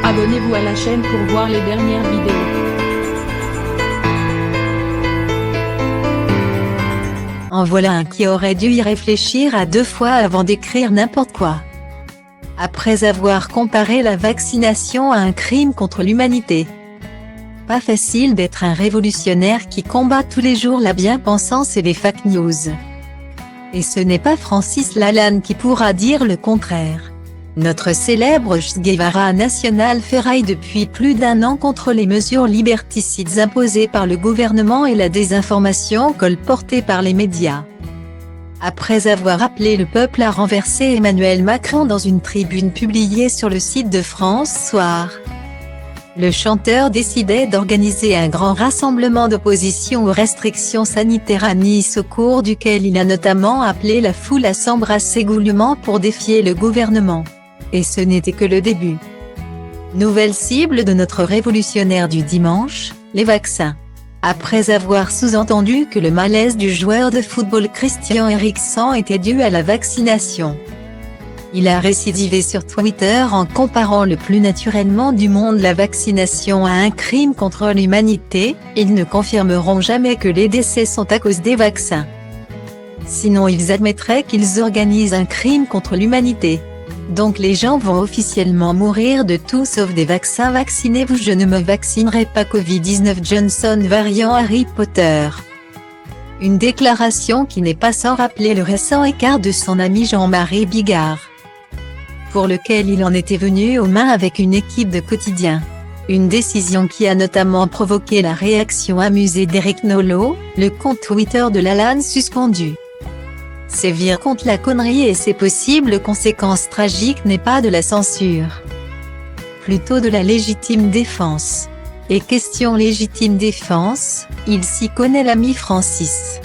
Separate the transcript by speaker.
Speaker 1: Abonnez-vous à la chaîne pour voir les dernières vidéos.
Speaker 2: En voilà un qui aurait dû y réfléchir à 2 fois avant d'écrire n'importe quoi. Après avoir comparé la vaccination à un crime contre l'humanité. Pas facile d'être un révolutionnaire qui combat tous les jours la bien-pensance et les fake news. Et ce n'est pas Francis Lalanne qui pourra dire le contraire. Notre célèbre Che Guevara national ferraille depuis plus d'1 an contre les mesures liberticides imposées par le gouvernement et la désinformation colportée par les médias. Après avoir appelé le peuple à renverser Emmanuel Macron dans une tribune publiée sur le site de France Soir, le chanteur décidait d'organiser un grand rassemblement d'opposition aux restrictions sanitaires à Nice au cours duquel il a notamment appelé la foule à s'embrasser goulûment pour défier le gouvernement. Et ce n'était que le début. Nouvelle cible de notre révolutionnaire du dimanche, les vaccins. Après avoir sous-entendu que le malaise du joueur de football Christian Eriksen était dû à la vaccination, il a récidivé sur Twitter en comparant le plus naturellement du monde la vaccination à un crime contre l'humanité. Ils ne confirmeront jamais que les décès sont à cause des vaccins. Sinon ils admettraient qu'ils organisent un crime contre l'humanité. Donc les gens vont officiellement mourir de tout sauf des vaccins. Vaccinez-vous, je ne me vaccinerai pas. Covid-19 Johnson variant Harry Potter. Une déclaration qui n'est pas sans rappeler le récent écart de son ami Jean-Marie Bigard, pour lequel il en était venu aux mains avec une équipe de quotidien. Une décision qui a notamment provoqué la réaction amusée d'Éric Nolot, le compte Twitter de Lalanne suspendu. Sévir contre la connerie et ses possibles conséquences tragiques n'est pas de la censure, plutôt de la légitime défense. Et question légitime défense, il s'y connaît l'ami Francis.